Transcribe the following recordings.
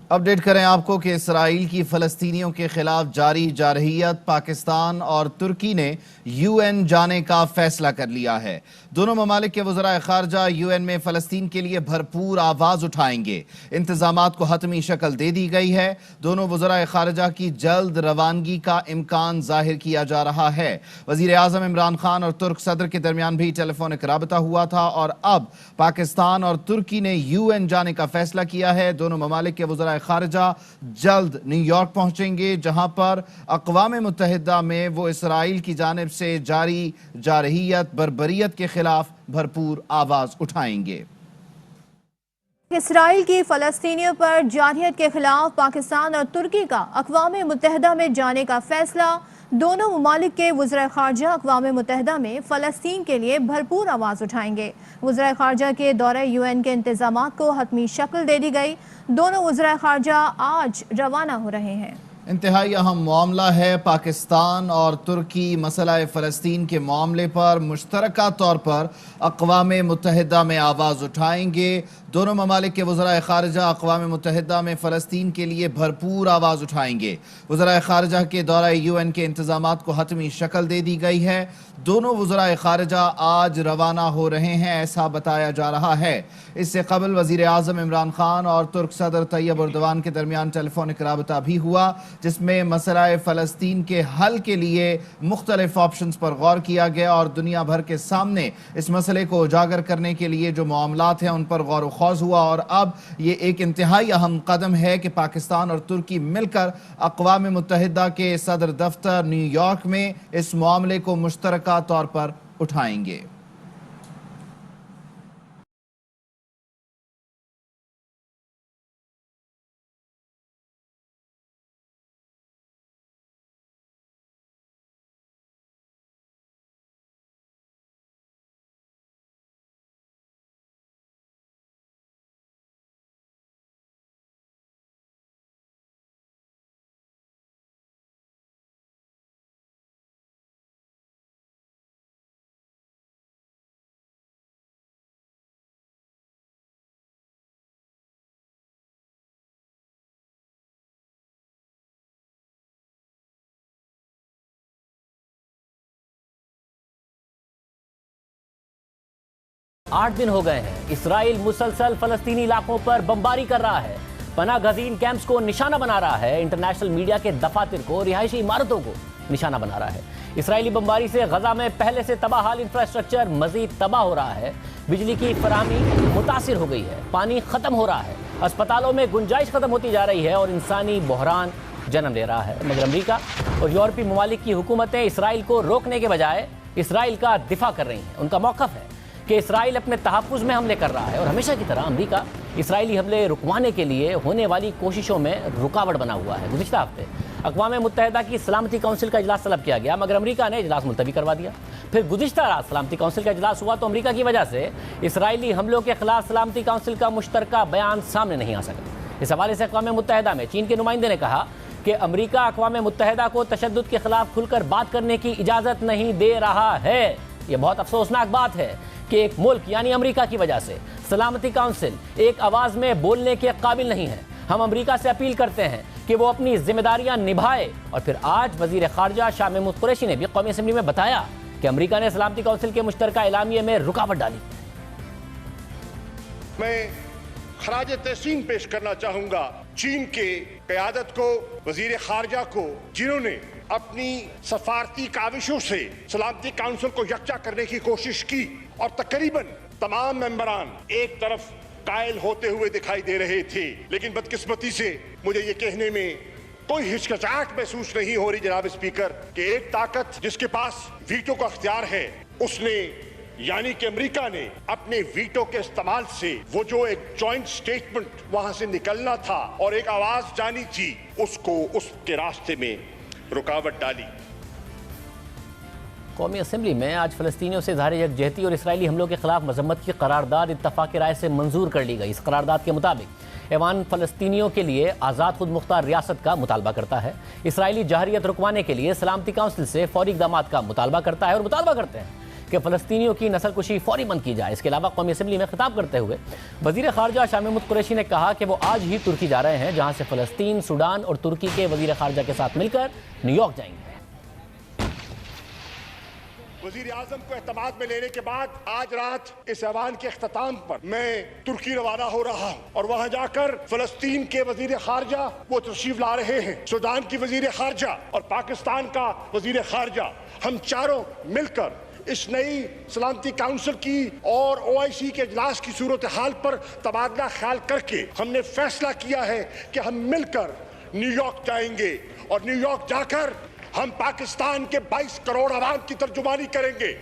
Update کریں آپ کو کہ اسرائیل کی فلسطینیوں کے خلاف جاری جارحیت پاکستان اور ترکی نے یو این جانے کا فیصلہ کر لیا ہے۔ دونوں ممالک کے وزرائے خارجہ یو این میں فلسطین کے لیے بھرپور آواز اٹھائیں گے۔ انتظامات کو حتمی شکل دے دی گئی ہے۔ دونوں وزرائے خارجہ کی جلد روانگی کا امکان ظاہر کیا جا رہا ہے۔ وزیر اعظم عمران خان اور ترک صدر کے درمیان بھی ٹیلی فونک رابطہ ہوا تھا اور اب پاکستان اور ترکی نے یو این جانے کا فیصلہ کیا ہے۔ دونوں ممالک کے وزرائے خارجہ جلد نیو یارک پہنچیں گے، جہاں پر اقوام متحدہ میں وہ اسرائیل کی جانب سے جاری جارحیت بربریت کے خلاف بھرپور آواز اٹھائیں گے۔ اسرائیل کی فلسطینیوں پر جارحیت کے خلاف پاکستان اور ترکی کا اقوام متحدہ میں جانے کا فیصلہ۔ دونوں ممالک کے وزرائے خارجہ اقوام متحدہ میں فلسطین کے لیے بھرپور آواز اٹھائیں گے۔ وزرائے خارجہ کے دورہ یو این کے انتظامات کو حتمی شکل دے دی گئی۔ دونوں وزرائے خارجہ آج روانہ ہو رہے ہیں۔ انتہائی اہم معاملہ ہے۔ پاکستان اور ترکی مسئلہ فلسطین کے معاملے پر مشترکہ طور پر اقوام متحدہ میں آواز اٹھائیں گے۔ دونوں ممالک کے وزرائے خارجہ اقوام متحدہ میں فلسطین کے لیے بھرپور آواز اٹھائیں گے۔ وزرائے خارجہ کے دورہ یو این کے انتظامات کو حتمی شکل دے دی گئی ہے۔ دونوں وزرائے خارجہ آج روانہ ہو رہے ہیں، ایسا بتایا جا رہا ہے۔ اس سے قبل وزیر اعظم عمران خان اور ترک صدر طیب اردوان کے درمیان ٹیلی فونک رابطہ بھی ہوا، جس میں مسئلہ فلسطین کے حل کے لیے مختلف آپشنز پر غور کیا گیا اور دنیا بھر کے سامنے اس مسئلے کو اجاگر کرنے کے لیے جو معاملات ہیں ان پر غور و خوض ہوا۔ اور اب یہ ایک انتہائی اہم قدم ہے کہ پاکستان اور ترکی مل کر اقوام متحدہ کے صدر دفتر نیو یارک میں اس معاملے کو مشترکہ طور پر اٹھائیں گے۔ آٹھ دن ہو گئے ہیں اسرائیل مسلسل فلسطینی علاقوں پر بمباری کر رہا ہے، پناہ گزین کیمپس کو نشانہ بنا رہا ہے، انٹرنیشنل میڈیا کے دفاتر کو، رہائشی عمارتوں کو نشانہ بنا رہا ہے۔ اسرائیلی بمباری سے غزہ میں پہلے سے تباہ حال انفراسٹرکچر مزید تباہ ہو رہا ہے، بجلی کی فراہمی متاثر ہو گئی ہے، پانی ختم ہو رہا ہے، اسپتالوں میں گنجائش ختم ہوتی جا رہی ہے اور انسانی بحران جنم لے رہا ہے۔ مگر امریکہ اور یورپی ممالک کی حکومتیں اسرائیل کو روکنے کے بجائے اسرائیل کا دفاع کر رہی ہیں۔ ان کا موقف ہے کہ اسرائیل اپنے تحفظ میں حملے کر رہا ہے اور ہمیشہ کی طرح امریکہ اسرائیلی حملے رکوانے کے لیے ہونے والی کوششوں میں رکاوٹ بنا ہوا ہے۔ گزشتہ ہفتے اقوام متحدہ کی سلامتی کونسل کا اجلاس طلب کیا گیا، مگر امریکہ نے اجلاس ملتوی کروا دیا۔ پھر گزشتہ رات سلامتی کونسل کا اجلاس ہوا تو امریکہ کی وجہ سے اسرائیلی حملوں کے خلاف سلامتی کونسل کا مشترکہ بیان سامنے نہیں آ سکا۔ اس حوالے سے اقوام متحدہ میں چین کے نمائندے نے کہا کہ امریکہ اقوام متحدہ کو تشدد کے خلاف کھل کر بات کرنے کی اجازت نہیں دے رہا ہے۔ یہ بہت افسوسناک بات ہے کہ ایک ملک یعنی امریکہ کی وجہ سے سلامتی کونسل ایک آواز میں بولنے کے قابل نہیں ہے۔ ہم امریکہ سے اپیل کرتے ہیں کہ وہ اپنی ذمہ داریاں نبھائے۔ اور پھر آج وزیر خارجہ شاہ محمود قریشی نے بھی قومی اسمبلی میں بتایا کہ امریکہ نے سلامتی کونسل کے مشترکہ اعلامیے میں رکاوٹ ڈالی۔ میں خراج تحسین پیش کرنا چاہوں گا چین کے قیادت کو، وزیر خارجہ کو، جنہوں نے اپنی سفارتی کاوشوں سے سلامتی کونسل کو یکجا کرنے کی کوشش کی اور تقریباً تمام ممبران ایک طرف قائل ہوتے ہوئے دکھائی دے رہے تھے۔ لیکن بدقسمتی سے مجھے یہ کہنے میں کوئی ہچکچاہٹ محسوس نہیں ہو رہی جناب اسپیکر کہ ایک طاقت جس کے پاس ویٹو کا اختیار ہے، اس نے یعنی کہ امریکہ نے اپنے ویٹو کے استعمال سے وہ جو ایک جوائنٹ سٹیٹمنٹ وہاں سے نکلنا تھا اور ایک آواز جانی تھی، اس کو اس کے راستے میں رکاوٹ ڈالی۔ قومی اسمبلی میں آج فلسطینیوں سے اظہار یکجہتی اور اسرائیلی حملوں کے خلاف مذمت کی قرارداد اتفاق رائے سے منظور کر لی گئی۔ اس قرارداد کے مطابق ایوان فلسطینیوں کے لیے آزاد خود مختار ریاست کا مطالبہ کرتا ہے، اسرائیلی جارحیت رکوانے کے لیے سلامتی کونسل سے فوری اقدامات کا مطالبہ کرتا ہے اور مطالبہ کرتے ہیں کہ فلسطینیوں کی نسل کشی فوری بند کی جائے۔ اس کے علاوہ قومی اسمبلی میں خطاب کرتے ہوئے وزیر خارجہ شاہ محمود قریشی نے کہا کہ وہ آج ہی ترکی جا رہے ہیں، جہاں سے فلسطین، سوڈان اور ترکی کے وزیر خارجہ کے ساتھ مل کر نیو یارک جائیں گے۔ وزیر اعظم کو اعتماد میں لینے کے بعد آج رات اس ایوان کے اختتام پر میں ترکی روانہ ہو رہا ہوں، اور وہاں جا کر فلسطین کے وزیر خارجہ وہ تشریف لا رہے ہیں، سوڈان کی وزیر خارجہ اور پاکستان کا وزیر خارجہ، ہم چاروں مل کر اس نئی سلامتی کونسل کی اور OIC کے اجلاس کی صورتحال پر تبادلہ خیال کر کے ہم نے فیصلہ کیا ہے کہ ہم مل کر نیو یارک جائیں گے، اور نیو یارک جا کر ہم پاکستان کے 22 کروڑ عوام کی ترجمانی کریں گے۔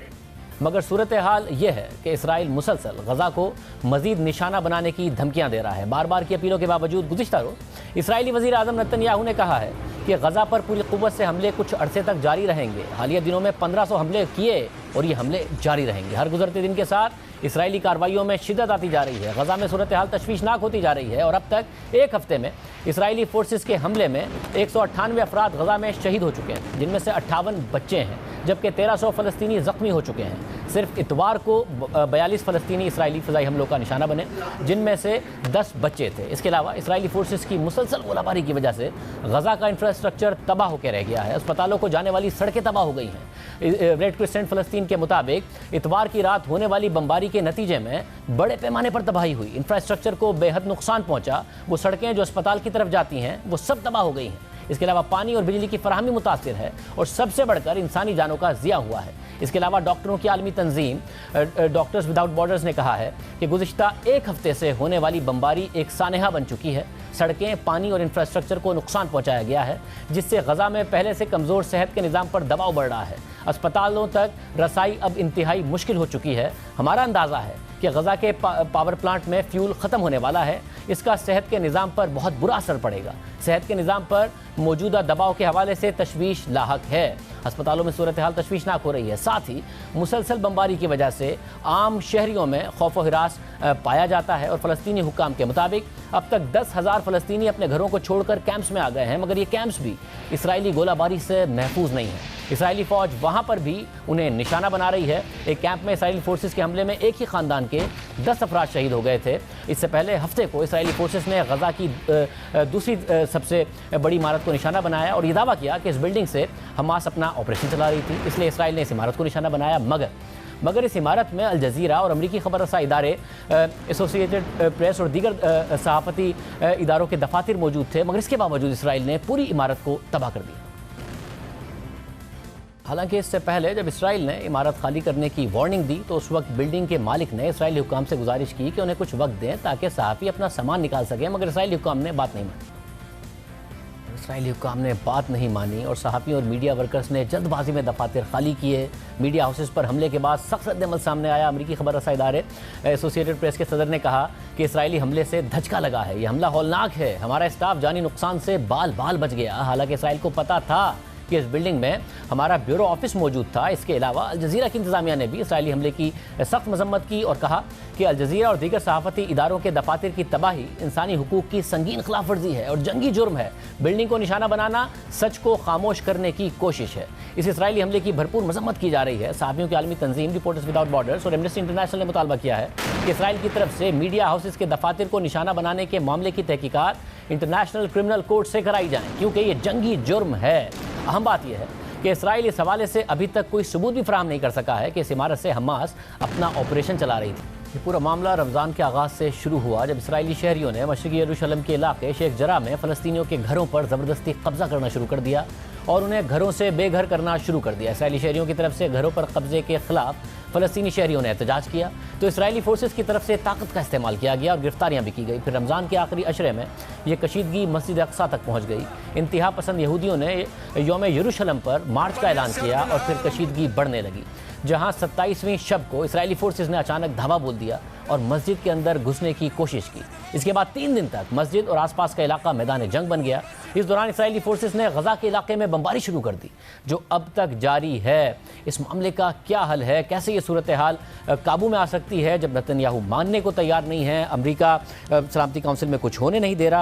مگر صورتحال یہ ہے کہ اسرائیل مسلسل غزہ کو مزید نشانہ بنانے کی دھمکیاں دے رہا ہے۔ بار بار کی اپیلوں کے باوجود گزشتہ روز اسرائیلی وزیر اعظم نتن یاہو نے کہا ہے کہ غزہ پر پوری قوت سے حملے کچھ عرصے تک جاری رہیں گے۔ حالیہ دنوں میں 1500 حملے کیے اور یہ حملے جاری رہیں گے۔ ہر گزرتے دن کے ساتھ اسرائیلی کارروائیوں میں شدت آتی جا رہی ہے۔ غزہ میں صورتحال تشویشناک ہوتی جا رہی ہے، اور اب تک ایک ہفتے میں اسرائیلی فورسز کے حملے میں 198 افراد غزہ میں شہید ہو چکے ہیں، جن میں سے 58 بچے ہیں، جبکہ 1300 فلسطینی زخمی ہو چکے ہیں۔ صرف اتوار کو 42 فلسطینی اسرائیلی فضائی حملوں کا نشانہ بنے، جن میں سے 10 بچے تھے۔ اس کے علاوہ اسرائیلی فورسز کی مسلسل گولہ باری کی وجہ سے غزہ کا انفراسٹرکچر تباہ ہو کے رہ گیا ہے۔ اسپتالوں کو جانے والی سڑکیں تباہ ہو گئی ہیں۔ ریڈ کرسنٹ فلسطین کے مطابق اتوار کی رات ہونے والی بمباری کے نتیجے میں بڑے پیمانے پر تباہی ہوئی، انفراسٹرکچر کو بے حد نقصان پہنچا۔ وہ سڑکیں جو اسپتال کی طرف جاتی ہیں وہ سب تباہ ہو گئی ہیں۔ اس کے علاوہ پانی اور بجلی کی فراہمی متاثر ہے، اور سب سے بڑھ کر انسانی جانوں کا ضیاع ہوا ہے۔ اس کے علاوہ ڈاکٹروں کی عالمی تنظیم ڈاکٹرز وداؤٹ بارڈرز نے کہا ہے کہ گزشتہ ایک ہفتے سے ہونے والی بمباری ایک سانحہ بن چکی ہے۔ سڑکیں، پانی اور انفراسٹرکچر کو نقصان پہنچایا گیا ہے، جس سے غزہ میں پہلے سے کمزور صحت کے نظام پر دباؤ بڑھ رہا ہے۔ اسپتالوں تک رسائی اب انتہائی مشکل ہو چکی ہے۔ ہمارا اندازہ ہے کہ غزہ کے پاور پلانٹ میں فیول ختم ہونے والا ہے۔ اس کا صحت کے نظام پر بہت برا اثر پڑے گا۔ صحت کے نظام پر موجودہ دباؤ کے حوالے سے تشویش لاحق ہے۔ اسپتالوں میں صورتحال تشویشناک ہو رہی ہے۔ ساتھ ہی مسلسل بمباری کی وجہ سے عام شہریوں میں خوف و ہراس پایا جاتا ہے، اور فلسطینی حکام کے مطابق اب تک 10,000 فلسطینی اپنے گھروں کو چھوڑ کر کیمپس میں آ گئے ہیں، مگر یہ کیمپس بھی اسرائیلی گولہ باری سے محفوظ نہیں ہیں۔ اسرائیلی فوج وہاں پر بھی انہیں نشانہ بنا رہی ہے۔ ایک کیمپ میں اسرائیلی فورسز کے حملے میں ایک ہی خاندان کے 10 افراد شہید ہو گئے تھے۔ اس سے پہلے ہفتے کو اسرائیلی فورسز نے غزہ کی دوسری سب سے بڑی عمارت کو نشانہ بنایا، اور یہ دعویٰ کیا کہ اس بلڈنگ سے حماس اپنا آپریشن چلا رہی تھی، اس لیے اسرائیل نے اس عمارت کو نشانہ بنایا۔ مگر اس عمارت میں الجزیرہ اور امریکی خبر رساں ادارے، ایسوسیٹڈ پریس اور دیگر صحافتی اداروں کے دفاتر موجود تھے، مگر اس کے باوجود اسرائیل نے پوری عمارت کو تباہ کر دیا۔ حالانکہ اس سے پہلے جب اسرائیل نے عمارت خالی کرنے کی وارننگ دی تو اس وقت بلڈنگ کے مالک نے اسرائیلی حکام سے گزارش کی کہ انہیں کچھ وقت دیں تاکہ صحافی اپنا سامان نکال سکیں، مگر اسرائیلی حکام نے بات نہیں مانی اور صحافیوں اور میڈیا ورکرز نے جلد بازی میں دفاتر خالی کیے۔ میڈیا ہاؤسز پر حملے کے بعد سخت رد عمل سامنے آیا۔ امریکی خبر رساں ادارے ایسوسیٹڈ پریس کے صدر نے کہا کہ اسرائیلی حملے سے دھچکا لگا ہے، یہ حملہ ہولناک ہے، ہمارا اسٹاف جانی نقصان سے بال بچ گیا۔ حالانکہ اسرائیل کو پتہ تھا کہ اس بلڈنگ میں ہمارا بیورو آفس موجود تھا۔ اس کے علاوہ الجزیرہ کی انتظامیہ نے بھی اسرائیلی حملے کی سخت مذمت کی اور کہا کہ الجزیرہ اور دیگر صحافتی اداروں کے دفاتر کی تباہی انسانی حقوق کی سنگین خلاف ورزی ہے اور جنگی جرم ہے۔ بلڈنگ کو نشانہ بنانا سچ کو خاموش کرنے کی کوشش ہے۔ اس اسرائیلی حملے کی بھرپور مذمت کی جا رہی ہے۔ صحافیوں کی عالمی تنظیم رپورٹرز وداؤٹ بارڈرز اور ایمنسٹی انٹرنیشنل نے مطالبہ کیا ہے کہ اسرائیل کی طرف سے میڈیا ہاؤسز کے دفاتر کو نشانہ بنانے کے معاملے کی تحقیقات انٹرنیشنل کرمنل کورٹ سے کرائی جائیں، کیونکہ یہ جنگی جرم ہے۔ اہم بات یہ ہے کہ اسرائیل اس حوالے سے ابھی تک کوئی ثبوت بھی فراہم نہیں کر سکا ہے کہ اس عمارت سے حماس اپنا آپریشن چلا رہی تھی۔ یہ پورا معاملہ رمضان کے آغاز سے شروع ہوا جب اسرائیلی شہریوں نے مشرقی یروشلم کے علاقے شیخ جرح میں فلسطینیوں کے گھروں پر زبردستی قبضہ کرنا شروع کر دیا اور انہیں گھروں سے بے گھر کرنا شروع کر دیا۔ اسرائیلی شہریوں کی طرف سے گھروں پر قبضے کے خلاف فلسطینی شہریوں نے احتجاج کیا تو اسرائیلی فورسز کی طرف سے طاقت کا استعمال کیا گیا اور گرفتاریاں بھی کی گئی۔ پھر رمضان کے آخری عشرے میں یہ کشیدگی مسجد اقصیٰ تک پہنچ گئی۔ انتہا پسند یہودیوں نے یوم یروشلم پر مارچ کا اعلان کیا اور پھر کشیدگی بڑھنے لگی، جہاں 27ویں شب کو اسرائیلی فورسز نے اچانک دھاوا بول دیا اور مسجد کے اندر گھسنے کی کوشش کی۔ اس کے بعد 3 دن تک مسجد اور آس پاس کا علاقہ میدان جنگ بن گیا۔ اس دوران اسرائیلی فورسز نے غزہ کے علاقے میں بمباری شروع کر دی جو اب تک جاری ہے۔ اس معاملے کا کیا حل ہے؟ کیسے یہ صورتحال قابو میں آ سکتی ہے جب نتن یاہو ماننے کو تیار نہیں ہے، امریکہ سلامتی کونسل میں کچھ ہونے نہیں دے رہا؟